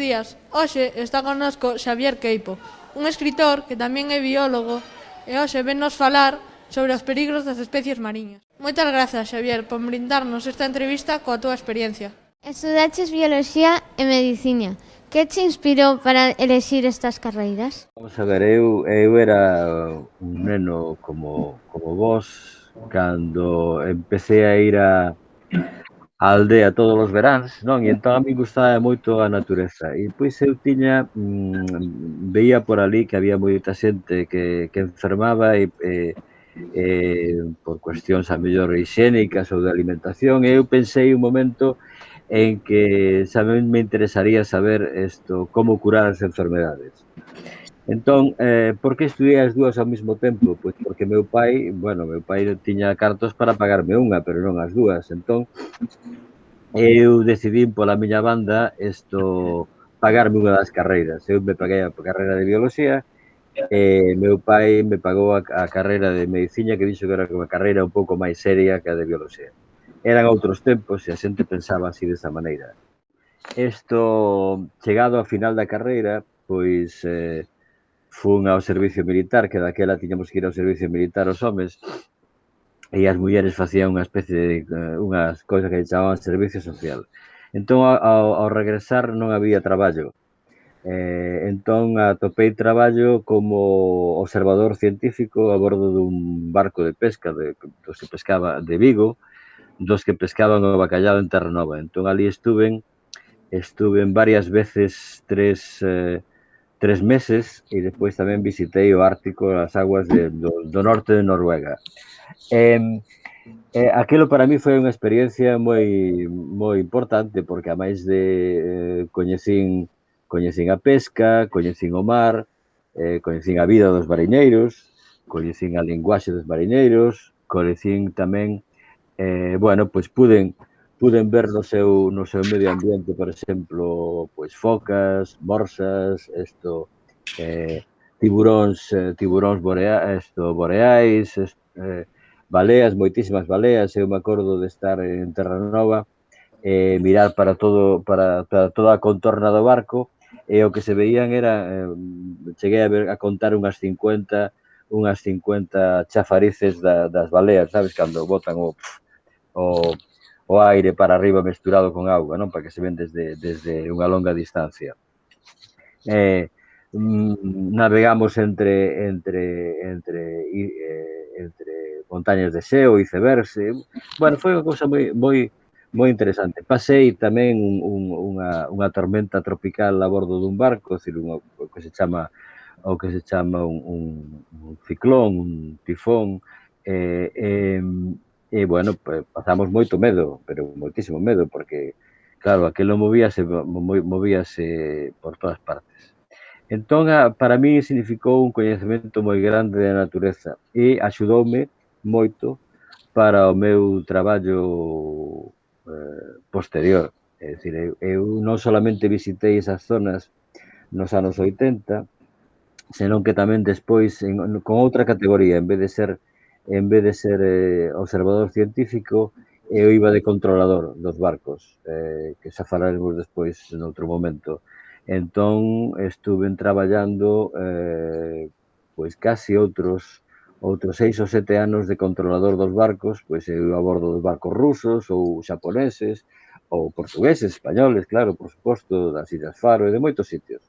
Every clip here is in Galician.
días. Hoxe está connosco Xavier Queipo, un escritor que tamén é biólogo e hoxe vennos falar sobre os perigros das especies mariñas. Moitas grazas, Xavier, por brindarnos esta entrevista coa túa experiencia. Estudaches bioloxía e medicina. Que te inspirou para elexir estas carreiras? Vamos a ver, eu era un neno como vos cando empecé a ir a aldea todos os veráns, non? E entón a mí gustaba moito a natureza. E pois eu tiña, veía por ali que había moita xente que enfermaba por cuestións a mellor hixiénicas ou de alimentación, e eu pensei un momento en que xa me interesaría saber como curar as enfermedades. Entón, por que estudiei as dúas ao mesmo tempo? Pois porque meu pai tiña cartos para pagarme unha, pero non as dúas. Entón, eu decidín pola miña banda pagarme unha das carreiras. Eu me paguei a carreira de bioloxía e meu pai me pagou a carreira de medicina, que dixo que era unha carreira un pouco máis seria que a de bioloxía. Eran outros tempos e a xente pensaba así desa maneira. Chegado ao final da carreira, pois fun ao servicio militar, que daquela tiñamos que ir ao servicio militar os homes, e as mulleres facían unha especie de unhas cousas que chamaban servicio social. Entón, ao regresar non había traballo. Entón, atopei traballo como observador científico a bordo dun barco de pesca dos que pescaba de Vigo, dos que pescaban o bacallao en Terranova. Entón, ali estuve varias veces 3 meses e despois tamén visitei o Ártico, as aguas do norte de Noruega. Aquilo para mí foi unha experiencia moi importante porque a máis de coñecín a pesca, coñecín o mar, coñecín a vida dos mariñeiros, coñecín a linguaxe dos mariñeiros, coñecín tamén, pois puden ver no seu medio ambiente, por exemplo, pois focas, morsas, tiburóns boreais, baleas, moitísimas baleas. Eu me acordo de estar en Terranova e mirar para toda a contorna do barco e o que se veían era, cheguei a contar unhas 50 chafarices das baleas, sabes, cando botan o aire para arriba mesturado con auga, non? Para que se ven desde unha longa distancia. Navegamos entre montañas de xeo, icebergs. Bueno, foi unha cousa moi interesante. Pasei tamén unha tormenta tropical a bordo dun barco, o que se chama un ciclón, un tifón, bueno, pasamos moito medo, pero moitísimo medo, porque, claro, aquilo movíase por todas partes. Entón, para mí significou un coñecemento moi grande da natureza e axudoume moito para o meu traballo posterior. É dicir, eu non solamente visitei esas zonas nos anos 80, senón que tamén despois, con outra categoría, en vez de ser observador científico, eu iba de controlador dos barcos, que xa falaremos despois noutro momento. Entón, estuve traballando pois casi outros 6 ou 7 anos de controlador dos barcos, pois eu a bordo dos barcos rusos ou xaponeses ou portugueses, españoles, claro, por suposto, das Illas Faro e de moitos sitios.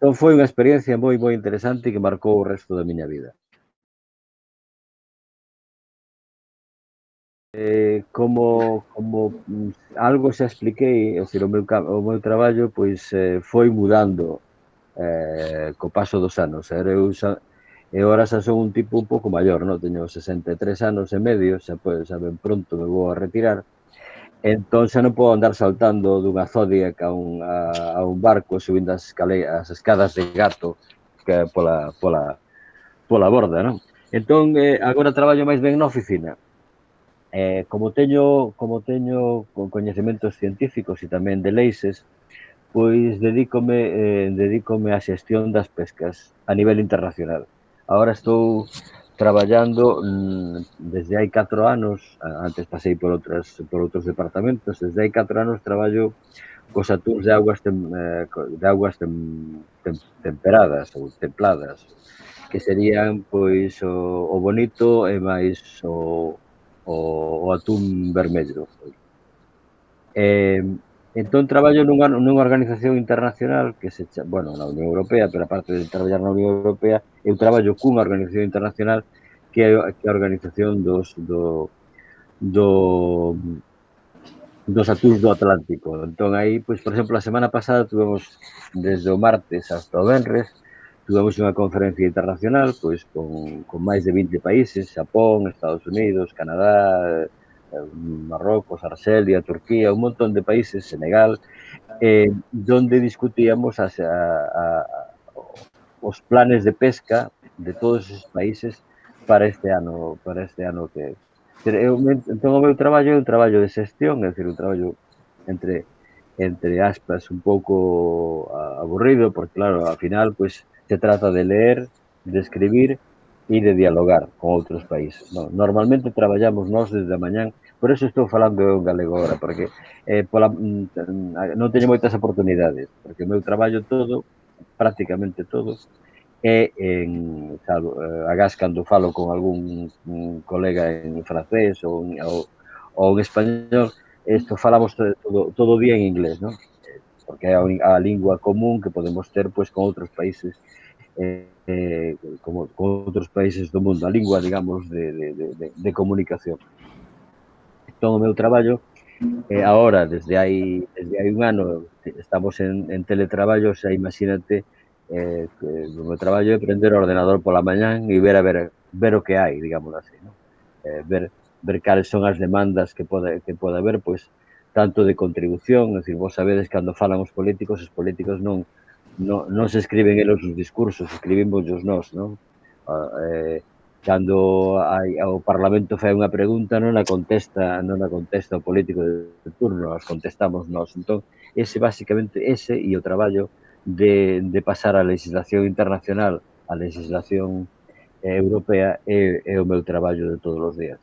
Entón foi unha experiencia moi interesante que marcou o resto da miña vida. Como algo xa expliquei, o meu traballo pois foi mudando co paso dos anos. E agora xa son un tipo un pouco maior, non? Teño 63 anos e medio, xa ben pronto me vou a retirar. Entón xa non podo andar saltando dunha Zodiac a un barco subindo as escadas de gato pola borda, non? Entón, agora traballo máis ben na oficina. Como teño coñecementos científicos e tamén de leixes, pois dedícome á xestión das pescas a nivel internacional. Agora estou traballando desde hai 4 anos, antes pasei por outros departamentos, desde hai 4 anos traballo cos atúns de augas temperadas ou templadas, que serían pois o bonito e máis o atún vermello. Eh, entón traballo nunha organización internacional que bueno, na Unión Europea, pero aparte de traballar na Unión Europea, eu traballo cunha organización internacional que é a organización do, dos atúns do Atlántico. Entón aí, pois, por exemplo, a semana pasada tuvemos desde o martes hasta o venres, tuvemos unha conferencia internacional pois con máis de 20 países, Xapón, Estados Unidos, Canadá, Marrocos, Arxelia, Turquía, un montón de países, Senegal, donde discutíamos os planes de pesca de todos esos países para este ano que entón o meu traballo é un traballo de xestión, é dicir, un traballo entre aspas un pouco aburrido, porque claro, ao final pois se trata de leer, de escribir e de dialogar con outros países. Normalmente traballamos nós desde a mañán, por eso estou falando en galego agora, porque non teño moitas oportunidades, porque o meu traballo todo, prácticamente todo, é agás cando falo con algún colega en francés ou en español, isto falamos todo o día en inglés, non? Porque é a lingua común que podemos ter pois con outros países como con outros países do mundo, a lingua, digamos, de comunicación. Entón, o meu traballo, agora, desde hai un ano, estamos en teletraballo, xa imagínate, que o meu traballo é prender o ordenador pola mañán e ver o que hai, digamos así, non? Ver cales son as demandas que pode haber, pois, tanto de contribución, é dicir, vos sabedes cando falan os políticos non se escriben eles os discursos, escribimoslos nós, non? Cando o Parlamento fai unha pregunta non a contesta o político de turno, as contestamos nós. Entón, basicamente, e o traballo de pasar a legislación internacional á legislación europea é o meu traballo de todos os días.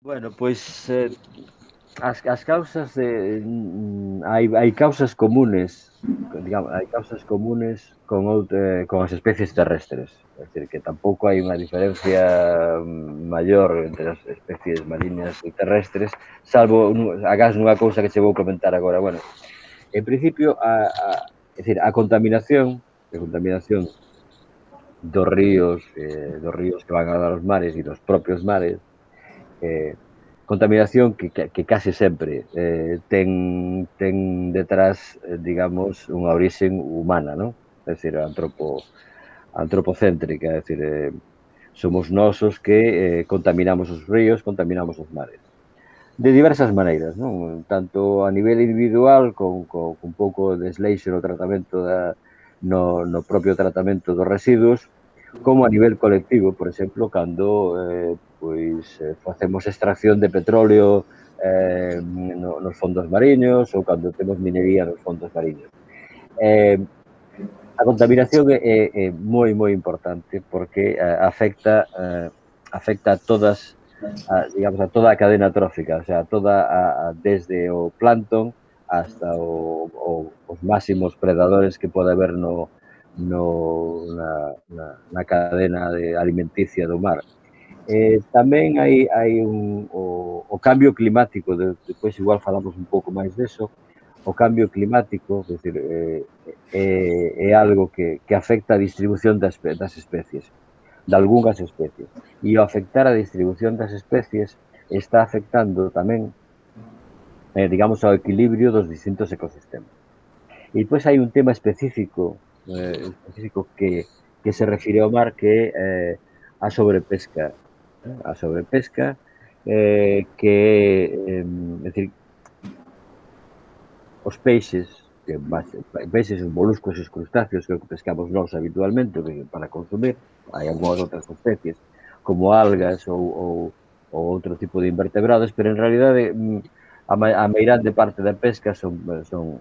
Bueno, pois as causas hai causas comunes, digamos, hai causas comunes con as especies terrestres, é dicir, que tampouco hai unha diferencia maior entre as especies mariñas e terrestres, salvo agás nunha cousa que che vou comentar agora. Bueno, en principio, é dicir, a contaminación dos ríos que van a dar aos mares e dos propios mares, contaminación que case sempre ten detrás, digamos, unha orixen humana, non? É dicir, antropocéntrica, é dicir, somos nós os que contaminamos os ríos, contaminamos os mares. De diversas maneiras, non? Tanto a nivel individual, con un pouco de desleixo no tratamento no propio tratamento dos residuos, como a nivel colectivo, por exemplo, cando facemos extracción de petróleo nos fondos mariños ou cando temos minería nos fondos mariños. A contaminación é moi importante porque afecta a todas, digamos, a toda a cadena trófica, o sea, desde o plancton hasta os máximos predadores que pode haber na cadena alimenticia do mar. Tamén hai o cambio climático, depois igual falamos un pouco máis deso. O cambio climático, é dicir, é algo que afecta a distribución das especies, de algunhas especies, e ao afectar a distribución das especies está afectando tamén, digamos, ao equilibrio dos distintos ecosistemas. E depois hai un tema específico que se refire ao mar, que é a sobrepesca. A sobrepesca que é dicir, os peixes, os moluscos e os crustáceos que pescamos nós habitualmente para consumir, hai algunhas outras especies, como algas ou outro tipo de invertebrados, pero en realidade a meirande parte da pesca son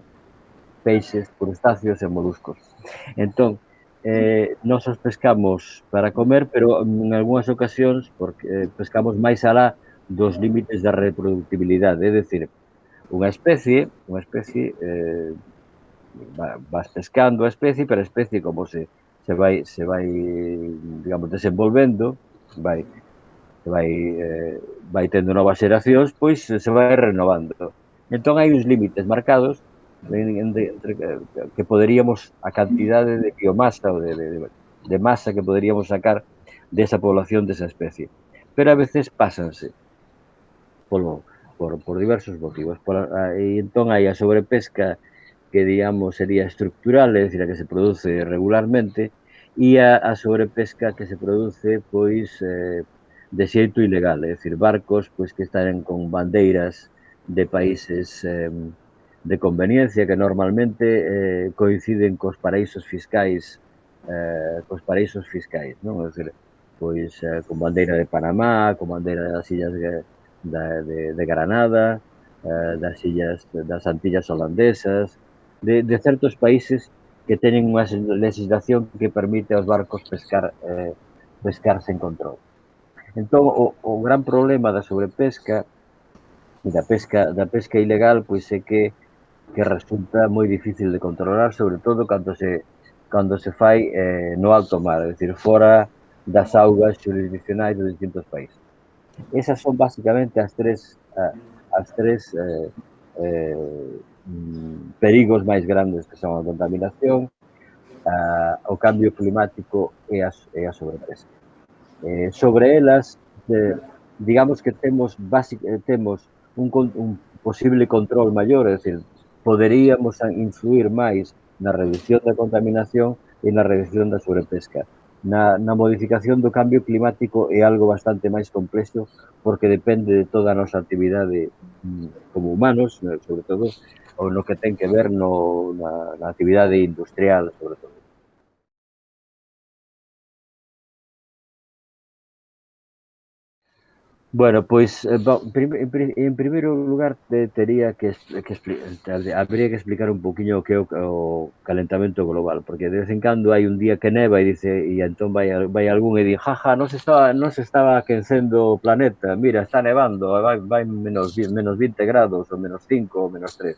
peixes, crustáceos e moluscos. Entón, nós os pescamos para comer, pero en algunhas ocasións porque pescamos máis alá dos límites da reproductibilidade, é dicir, unha especie vas pescando a especie, pero a especie como se vai digamos, desenvolvendo, vai, vai tendo novas xeracións, pois se vai renovando. Entón hai uns límites marcados entre que poderíamos, a cantidade de biomasa ou de masa que poderíamos sacar desa población desa especie. Pero a veces pásanse por diversos motivos. E entón hai a sobrepesca que, digamos, sería estructural, é dicir, a que se produce regularmente, e a sobrepesca que se produce, pois, de xeito ilegal, é dicir, barcos pois que están con bandeiras de países de conveniencia que normalmente coinciden cos paraísos fiscais, non? É dicir, pois con bandeira de Panamá, con bandeira das illas de Granada, das illas das Antillas holandesas, de certos países que teñen unha legislación que permite aos barcos pescar sen control. Entón, o gran problema da sobrepesca e da pesca ilegal pois é que resulta moi difícil de controlar, sobre todo cando se fai no alto mar, é dicir, fora das augas jurisdiccionais dos distintos países. Esas son basicamente as tres perigos máis grandes que son a contaminación, o cambio climático e a sobrepesca. Sobre elas, digamos que temos un posible control maior, é dicir, poderíamos influir máis na reducción da contaminación e na reducción da sobrepesca. Na modificación do cambio climático é algo bastante máis complexo porque depende de toda a nosa actividade como humanos, sobre todo, ou no que ten que ver na actividade industrial, sobre todo. Bueno, pois, en primeiro lugar tería que habría que explicar un poquinho o que é o calentamento global, porque de vez en cando hai un día que neva e entón vai algún e di, jaja, non se estaba aquecendo o planeta, mira, está nevando, vai menos 20 grados, ou menos 5, ou menos 3.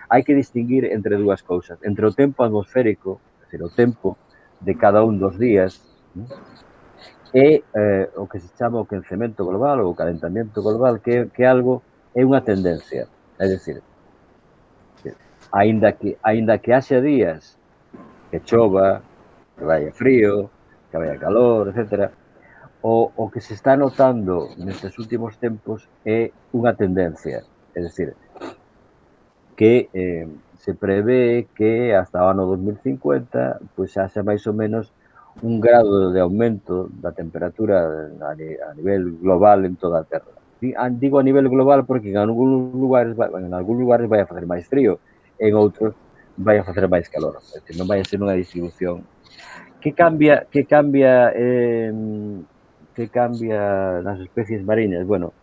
Hai que distinguir entre dúas cousas, entre o tempo atmosférico, é dicir, o tempo de cada un dos días, e o que se chama o quencemento global ou o calentamento global, que é unha tendencia. É dicir, aínda que haxa días que chova, que vaya frío, que vaya calor, etc., o que se está notando nestes últimos tempos é unha tendencia. É dicir, que se prevé que hasta o ano 2050 pois haxa máis ou menos un grado de aumento da temperatura a nivel global en toda a Terra. Digo a nivel global porque en algúns lugares vai a facer máis frío, en outros vai a facer máis calor. É dicir, non vai a ser unha distribución. Que cambia nas especies mariñas? Bueno,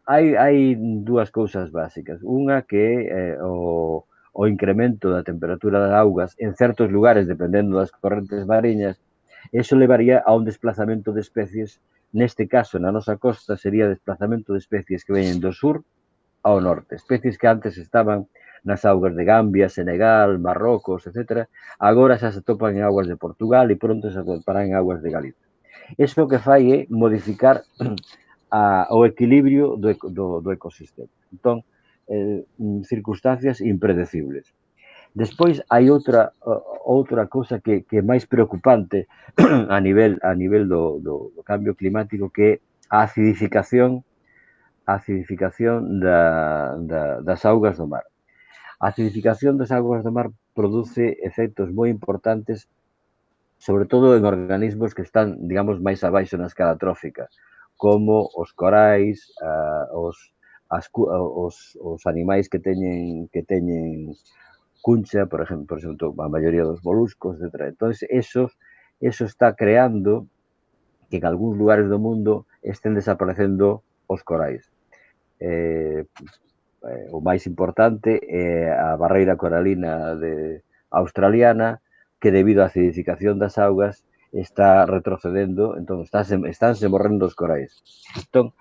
hai dúas cousas básicas. Unha que é o incremento da temperatura das augas en certos lugares, dependendo das correntes mariñas, eso levaría a un desplazamento de especies, neste caso, na nosa costa, sería desplazamento de especies que veñen do sur ao norte. Especies que antes estaban nas augas de Gambia, Senegal, Marrocos, etc. Agora xa se topan en augas de Portugal e pronto se atoparán en augas de Galicia. Iso que fai é modificar o equilibrio do ecosistema. Entón, circunstancias impredecibles. Despois hai outra cousa que é máis preocupante a nivel do cambio climático, que é a acidificación das augas do mar. A acidificación das augas do mar produce efectos moi importantes, sobre todo en organismos que están, digamos, máis abaixo na escala trófica, como os corais, os animais que teñen cuncha, por exemplo, a maioría dos moluscos, etc. Entón, eso está creando que en algúns lugares do mundo estén desaparecendo os corais. o máis importante é a barreira coralina australiana, que debido á acidificación das augas está retrocedendo, entón estánse morrendo os corais. Entón,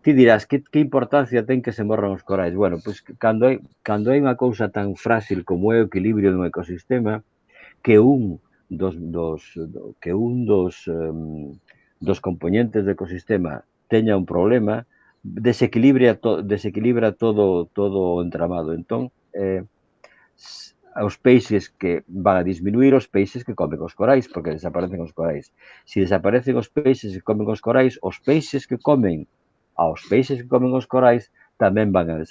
ti dirás, que importancia ten que se morran os corais? Bueno, pois cando hai unha cousa tan frágil como é o equilibrio dun ecosistema, que dos componentes do ecosistema teña un problema, desequilibra todo o entramado. Entón, os peixes que van a disminuir os peixes que comen os corais, porque desaparecen os corais. Se desaparecen os peixes que comen os corais, os peixes que comen aos peixes que comen os corais tamén van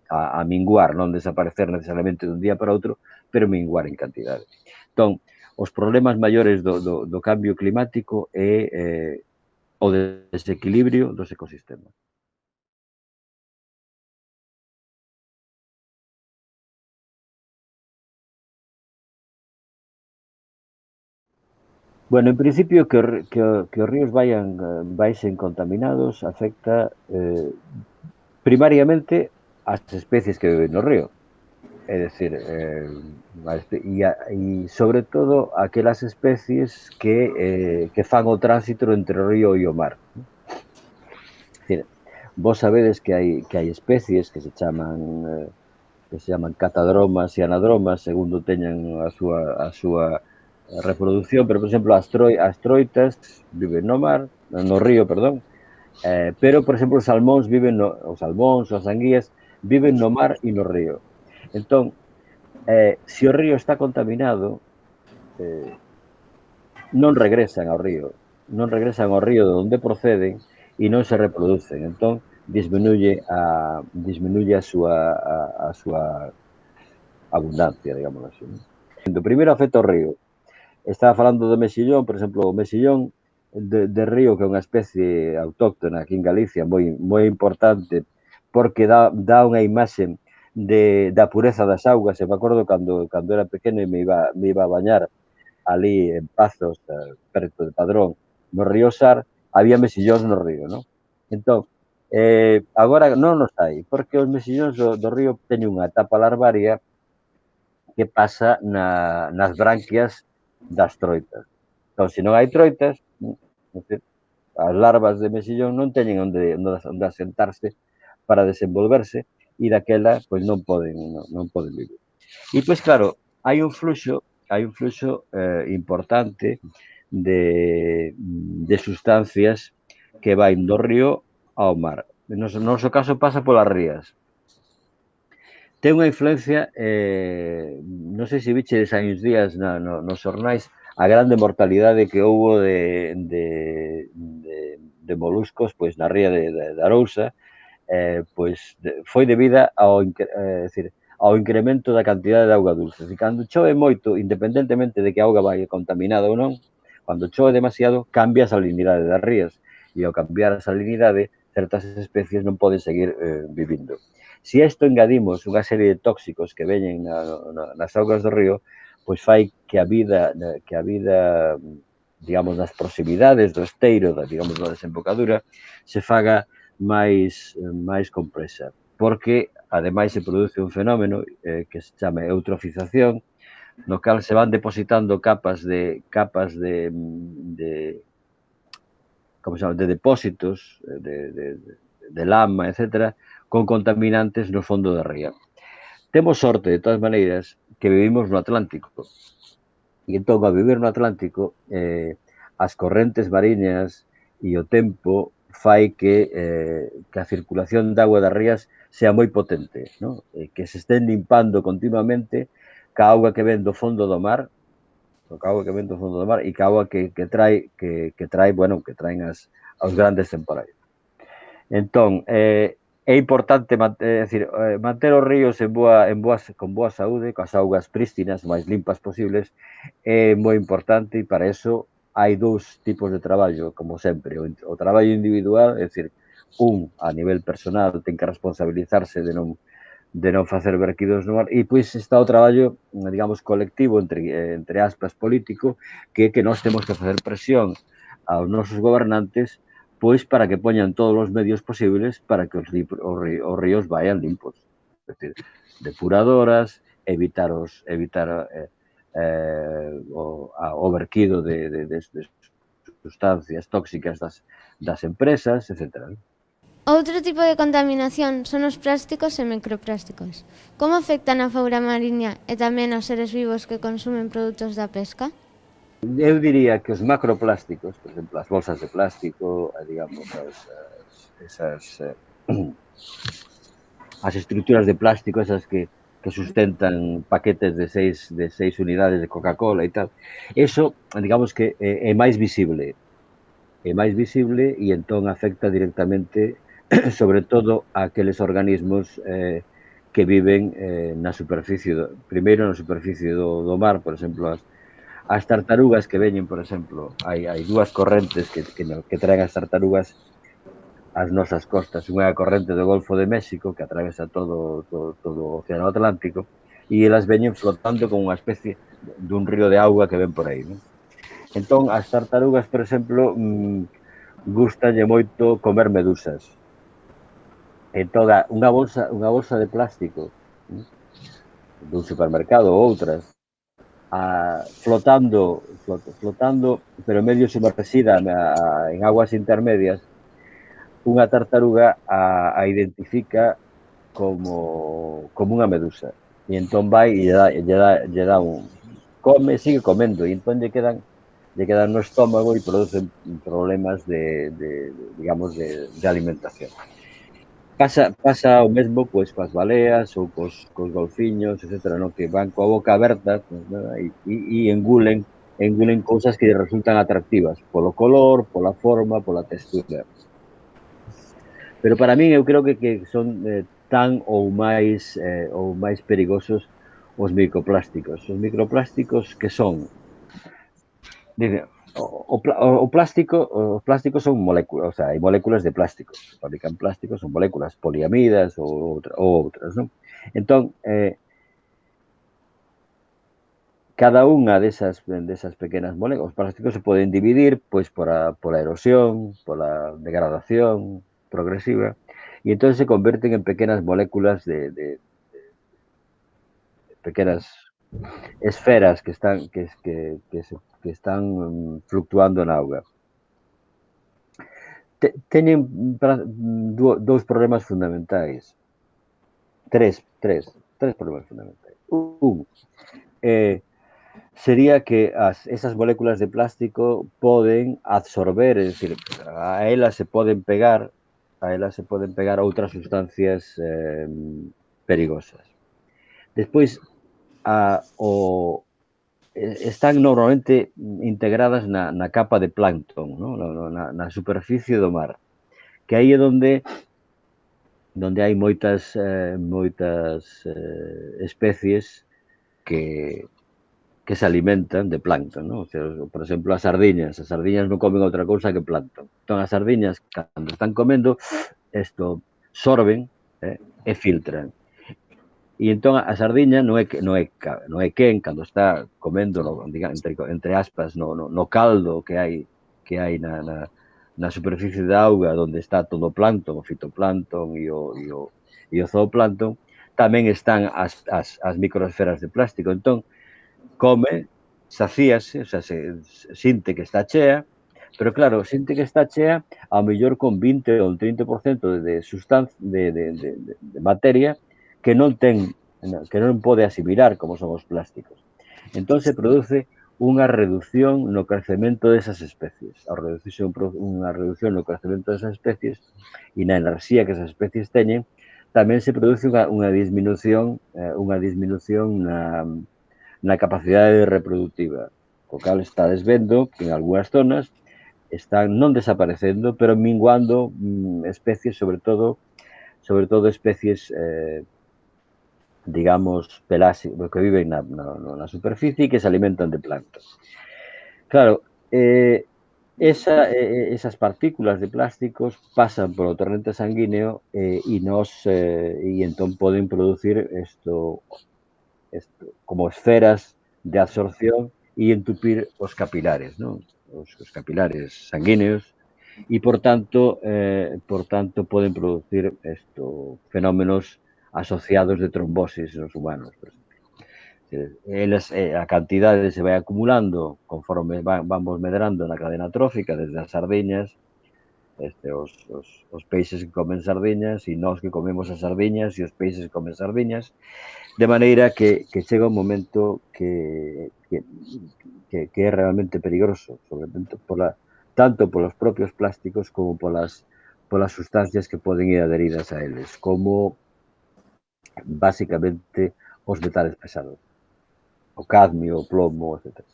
a minguar, non desaparecer necesariamente dun día para outro, pero minguar en cantidade. Entón, os problemas maiores do cambio climático é o desequilibrio dos ecosistemas. Bueno, en principio que os ríos vaisen contaminados afecta primariamente as especies que viven no río. É dicir, e sobre todo aquelas especies que fan o tránsito entre o río e o mar. É dicir, vos sabedes que hai especies que se chaman catadromas e anadromas, segundo teñan a súa reproducción, pero, por exemplo, as troitas viven no mar, no río, perdón, pero, por exemplo, os salmóns os as anguías viven no mar e no río. Entón, se o río está contaminado, non regresan ao río de onde proceden e non se reproducen. Entón, disminuye a súa abundancia, digamos así. Primeiro afecta o río. Estaba falando do mexillón, por exemplo, o mexillón de río, que é unha especie autóctona aquí en Galicia, moi importante, porque dá unha imaxe da pureza das augas. E me acordo cando era pequeno e me iba a bañar ali en Pazos, perto de Padrón, no río Sar, había mexillóns no río, non? Entón, agora non nos hai, porque os mexillóns do río teñen unha etapa larvaria que pasa nas branquias das troitas. Entón, se non hai troitas, as larvas de mexillón non teñen onde asentarse para desenvolverse e daquela pois non poden vivir. E pois claro, hai un fluxo importante de sustancias que vai do río ao mar. No noso caso pasa polas rías. Ten unha influencia, non sei se viches hai uns días nos xornais, a grande mortalidade que houbo de moluscos pois na ría de Arousa, pois foi debida ao incremento da cantidade de auga dulce. Cando chove moito, independentemente de que a auga vai contaminada ou non, cando chove demasiado, cambia a salinidade das rías, e ao cambiar a salinidade, certas especies non poden seguir vivindo. Se a isto engadimos unha serie de tóxicos que veñen nas augas do río, pois fai que a vida, digamos, nas proximidades do esteiro, digamos, da desembocadura, se faga máis complexa, porque ademais se produce un fenómeno que se chama eutrofización, no cal se van depositando capas de como se chama, de depósitos de lama, etcétera, con contaminantes no fondo da ría. Temos sorte, de todas maneiras, que vivimos no Atlántico. E entón, ao vivir no Atlántico, as correntes mariñas e o tempo fai que a circulación de agua das rías sea moi potente, non? Que se estén limpando continuamente ca auga que ven do fondo do mar, e ca auga que traen aos grandes temporais. Entón, é importante manter os ríos con boa saúde, coas augas prístinas, máis limpas posibles, é moi importante, e para iso hai dous tipos de traballo, como sempre. O traballo individual, é dicir, a nivel personal ten que responsabilizarse de non facer verquidos no mar, e pois está o traballo, digamos, colectivo, entre aspas, político, que nós temos que facer presión aos nosos gobernantes pois para que poñan todos os medios posibles para que os ríos vayan limpos. É dicir, depuradoras, evitar o verquido de sustancias tóxicas das empresas, etc. Outro tipo de contaminación son os plásticos e microplásticos. Como afectan a fauna mariña e tamén aos seres vivos que consumen produtos da pesca? Eu diría que os macroplásticos, por exemplo, as bolsas de plástico, digamos, as estruturas de plástico, esas que sustentan paquetes de seis unidades de Coca-Cola e tal, eso, digamos que é máis visible. É máis visible e entón afecta directamente, sobre todo, a aqueles organismos que viven na superficie, primeiro na superficie do mar, por exemplo, as tartarugas que veñen, por exemplo, hai dúas correntes que traen as tartarugas ás nosas costas. Unha é a corrente do Golfo de México, que atravesa todo o Océano Atlántico, e elas veñen flotando como unha especie dun río de auga que ven por aí. Non? Entón, as tartarugas, por exemplo, gustalle moito comer medusas. Entón, unha bolsa de plástico dun supermercado ou outras, flotando, pero medio submerxida en aguas intermedias, unha tartaruga a identifica como unha medusa. E entón vai e lle dá un... sigue comendo, e entón lle quedan no estómago e producen problemas digamos, de alimentación. Pasa o mesmo pois coas baleas ou cos golfiños, etcétera, no? Que van coa boca aberta e engulen cousas que lle resultan atractivas polo color, pola forma, pola textura. Pero para min eu creo que son tan ou máis perigosos os microplásticos. Os microplásticos que son, dice, os plásticos son moléculas, o sea, hai moléculas de plástico. Se fabrican plásticos, son moléculas poliamidas ou outras, non? Entón, cada unha desas pequenas moléculas, os plásticos se poden dividir pois pola erosión, pola degradación progresiva, e entón se converten en pequenas moléculas de pequenas esferas que están fluctuando na auga. Teñen dous problemas fundamentais. Tres problemas fundamentais. Un, sería que esas moléculas de plástico poden absorber, é dicir, a elas se poden pegar outras sustancias perigosas. Despois, están normalmente integradas na capa de plancton, ¿no? na superficie do mar, que aí é onde hai moitas especies que se alimentan de plancton, ¿no? O sea, por exemplo, as sardiñas non comen outra cousa que plancton. Entón, as sardiñas, cando están comendo, sorben e filtran. E entón a sardiña non é quen cando está comendo, entre aspas, no caldo que hai na superficie da auga onde está todo o plancton, o fitoplancton e o zooplancton, tamén están as microesferas de plástico. Entón, come, sacíase, o sea, sinte que está chea, pero claro, sinte que está chea ao mellor con 20 ou 30% de sustancia, de materia que non pode asimilar como son os plásticos. Entón se produce unha reducción no crecemento desas especies. Ao reducirse unha reducción no crecemento desas especies e na enerxía que esas especies teñen, tamén se produce unha disminución na capacidade reproductiva, co cal estades vendo que en algunhas zonas están non desaparecendo, pero minguando especies, sobre todo especies digamos, peláxicos, que viven na superficie e que se alimentan de plancton. Claro, esas partículas de plásticos pasan polo torrente sanguíneo e entón poden producir como esferas de absorción e entupir os capilares, non? Os capilares sanguíneos e por tanto poden producir fenómenos asociados de trombosis nos humanos, por exemplo. Eles, a cantidade se vai acumulando conforme vamos medrando na cadena trófica, desde as sardiñas, os peixes que comen sardiñas e nós que comemos as sardiñas e os peixes que comen sardiñas, de maneira que chega un momento que é realmente peligroso, sobre todo tanto polos propios plásticos como polas sustancias que poden ir adheridas a eles, como basicamente os metales pesados, o cadmio, o plomo, etc.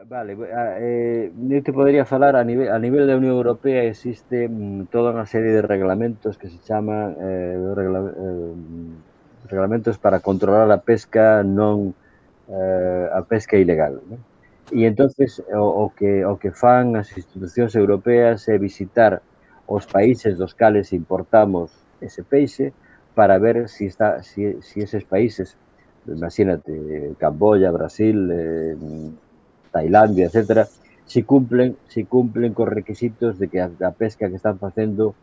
Vale, eu te podería falar a nivel da Unión Europea existe toda unha serie de reglamentos que se chaman reglamentos para controlar a pesca non a pesca ilegal, non? E entonces o que fan as institucións europeas é visitar os países dos cales importamos ese peixe para ver si eses países, imagínate, Camboya, Brasil, Tailandia, etcétera, si cumplen cos requisitos de que a pesca que están facendo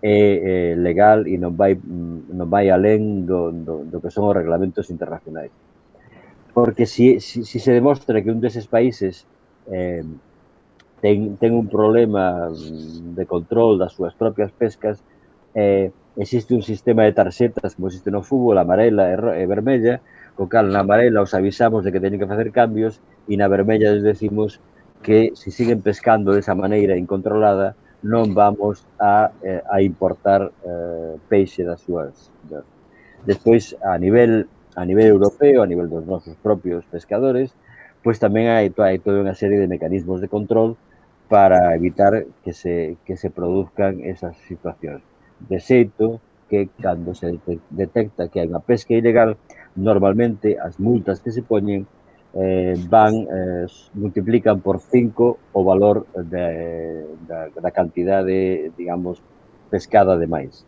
é legal e non vai alén do que son os reglamentos internacionais. Porque si se demostra que un deses países eh, ten un problema de control das súas propias pescas, existe un sistema de tarxetas, como existe no fútbol, amarela e vermella, co cal na amarela os avisamos de que teñen que facer cambios e na vermella les decimos que se siguen pescando desa maneira incontrolada non vamos a importar peixe das súas. Despois, a nivel europeo, a nivel dos nosos propios pescadores, pois tamén hai toda unha serie de mecanismos de control para evitar que se produzcan esas situacións. De xeito que cando se detecta que hai unha pesca ilegal, normalmente as multas que se poñen multiplican por 5 o valor da cantidade, digamos, pescada de máis.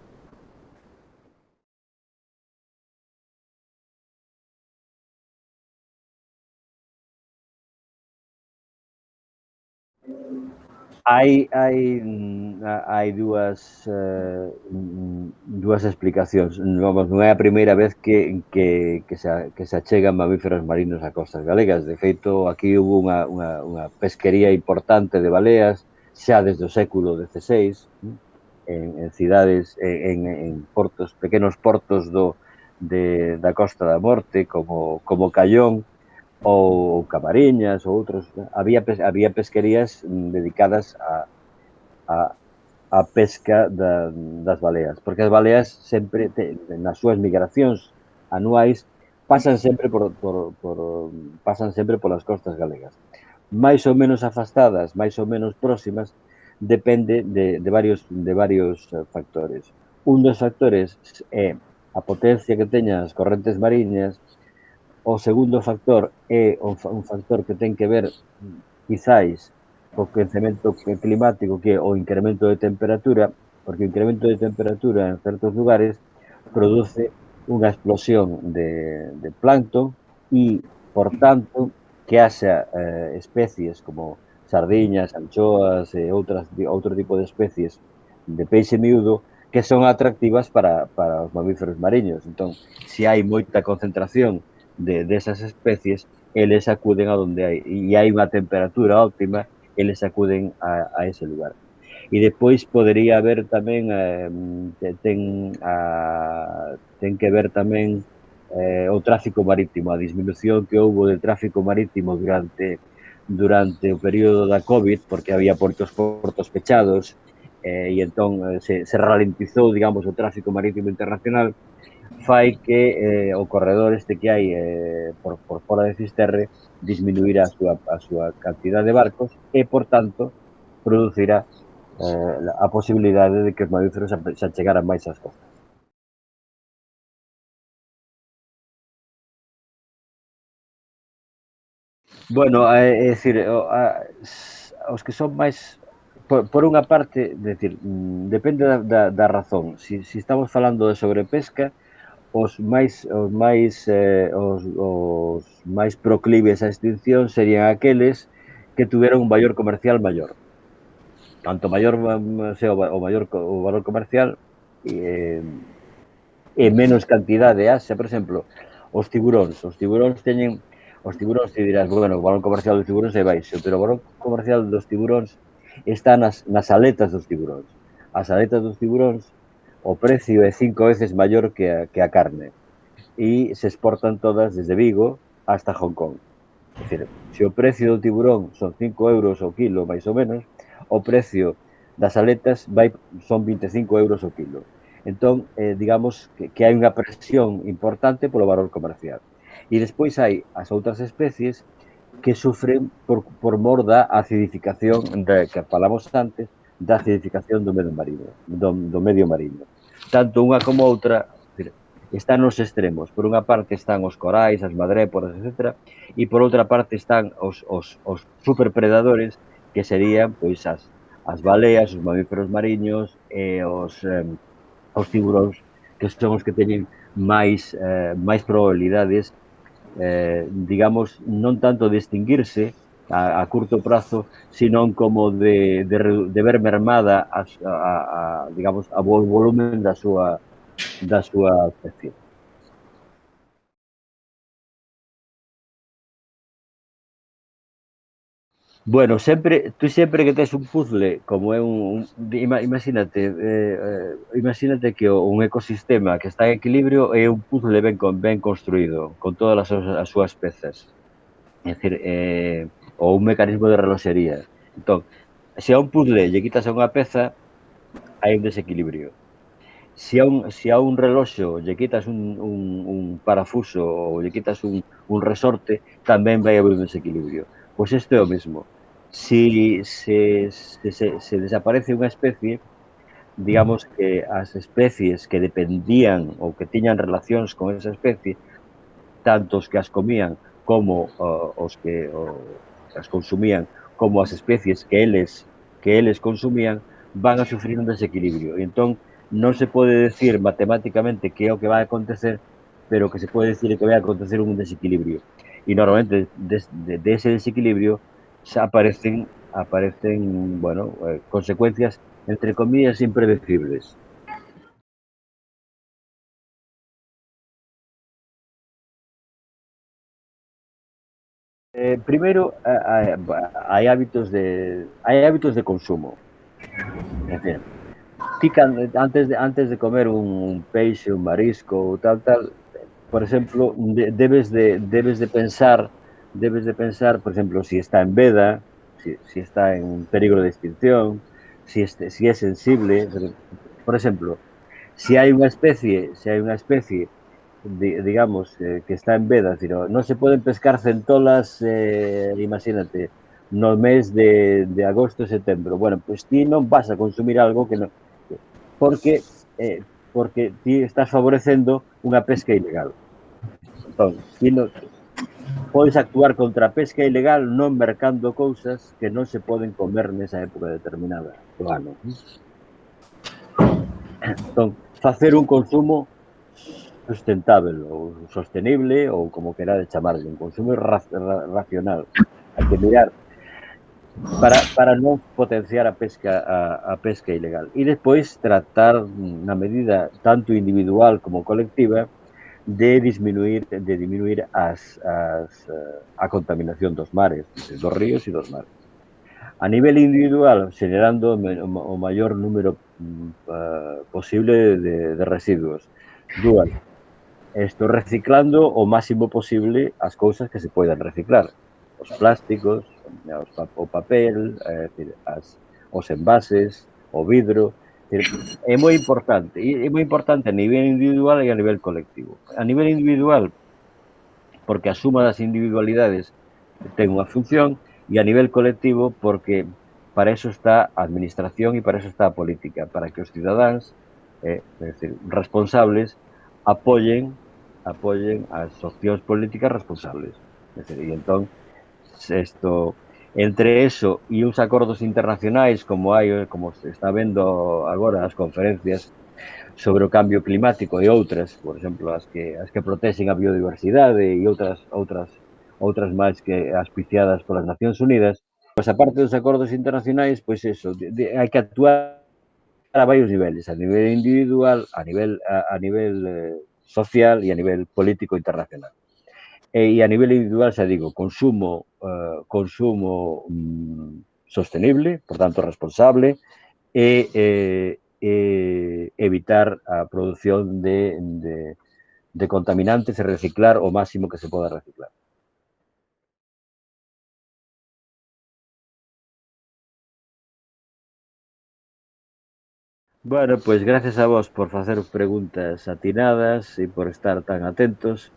Hai dúas explicacións. Vamos, non é a primeira vez que se achegan mamíferos marinos a costas galegas. De feito, aquí houbo unha pesquería importante de baleas xa desde o século XVI, en cidades, en portos, pequenos portos da Costa da Morte, como Callón, ou Camariñas ou outros. Había pesquerías dedicadas a, a pesca das baleas, porque as baleas sempre nas súas migracións anuais pasan sempre polas costas galegas. Mais ou menos afastadas, máis ou menos próximas, depende de varios factores. Un dos factores é a potencia que teñan as correntes mariñas. O segundo factor é un factor que ten que ver, quizáis, co quecemento climático, que é o incremento de temperatura, porque o incremento de temperatura en certos lugares produce unha explosión de plancton e, por tanto, que haxa especies como sardiñas, anchoas e outro tipo de especies de peixe miúdo que son atractivas para os mamíferos mariños. Entón, se hai moita concentración desas especies, eles acuden a donde hai, e hai unha temperatura óptima, eles acuden a ese lugar. E despois podería haber tamén, ten que ver tamén o tráfico marítimo, a disminución que houbo de tráfico marítimo durante o período da COVID, porque había portos pechados, e entón se ralentizou, digamos, o tráfico marítimo internacional, fai que o corredor este que hai por fora de Fisterre disminuirá a súa cantidad de barcos e, por tanto, producirá a posibilidade de que os mamíferos se achegaran máis ás costas. Bueno, é dicir, os que son máis por unha parte, decir, depende da razón. Si estamos falando de sobrepesca, os máis proclives á extinción serían aqueles que tuveran un valor comercial maior. Canto maior sea o valor comercial, e menos cantidade haxa, por exemplo, os tiburóns. Os tiburóns te dirás, bueno, o valor comercial dos tiburóns é baixo, pero o valor comercial dos tiburóns está nas aletas dos tiburóns. As aletas dos tiburóns, o precio é 5 veces maior que a carne. E se exportan todas desde Vigo hasta Hong Kong. É dicir, se o precio do tiburón son 5 euros o quilo, máis ou menos, o precio das aletas son 25 euros o quilo. Entón, digamos que hai unha presión importante polo valor comercial. E despois hai as outras especies que sufren por mor da acidificación que falamos antes, da acidificación do medio marino, do medio marino. Tanto unha como outra están nos extremos. Por unha parte están os corais, as madréporas, etc. E por outra parte están os superpredadores, que serían pois as baleas, os mamíferos mariños e os tiburóns, que son os que teñen máis probabilidades, digamos, non tanto de extinguirse a curto prazo, sino como de ver mermada digamos, o volumen da súa especie. Bueno, tú sempre que tes un puzzle, como é imagínate que un ecosistema que está en equilibrio é un puzzle ben construído, con todas as súas pezas. É dicir, ou un mecanismo de reloxería. Entón, se a un puzzle lle quitas a unha peza, hai un desequilibrio. Se a un reloxo lle quitas un parafuso ou lle quitas un resorte, tamén vai haber un desequilibrio. Pois isto é o mesmo. Se desaparece unha especie, digamos que as especies que dependían ou que tiñan relacións con esa especie, tanto os que as comían como os que as consumían, como as especies que eles consumían, van a sufrir un desequilibrio. E entón, non se pode decir matemáticamente que é o que vai acontecer, pero que se pode decir que vai acontecer un desequilibrio. E normalmente dese desequilibrio xa aparecen bueno, consecuencias, entre comillas, impredecibles. Primeiro, hai hábitos de consumo. É dicir, ti antes de comer un peixe, un marisco ou tal, por exemplo, debes de pensar, por exemplo, si está en veda, si está en peligro de extinción, si é sensible. Por exemplo, se hai unha especie digamos, que está en veda, decir, non se poden pescar centolas, imagínate, no mes de agosto e setembro. Bueno, pois ti non vas a consumir algo que non, porque porque ti estás favorecendo unha pesca ilegal. Entón, ti non podes actuar contra a pesca ilegal non mercando cousas que non se poden comer nesa época determinada do ano. Entón, facer un consumo sustentável ou sostenible ou como querades chamarlle, un consumo racional. Hai que mirar para non potenciar a pesca ilegal. E despois tratar na medida tanto individual como colectiva de disminuir a contaminación dos mares, dos ríos e dos mares. A nivel individual, xenerando o maior número posible de residuos. Dúas, reciclando o máximo posible as cousas que se poden reciclar. Os plásticos, o papel, os envases, o vidro. É moi importante a nivel individual e a nivel colectivo. A nivel individual, porque a suma das individualidades ten unha función, e a nivel colectivo porque para eso está a administración e para eso está a política, para que os cidadáns, responsables, apoyen as opcións políticas responsables. E entón, Entre eso e uns acordos internacionais como se está vendo agora as conferencias sobre o cambio climático e outras, por exemplo, as que protexen a biodiversidade e outras máis que auspiciadas polas Nacións Unidas, pois a parte dos acordos internacionais, pois eso, hai que actuar a varios niveles, a nivel individual, a nivel social e a nivel político internacional. E a nivel individual, xa digo, consumo sostenible, por tanto responsable, e evitar a produción de contaminantes e reciclar o máximo que se poda reciclar. Bueno, pois gracias a vos por facer preguntas atinadas e por estar tan atentos.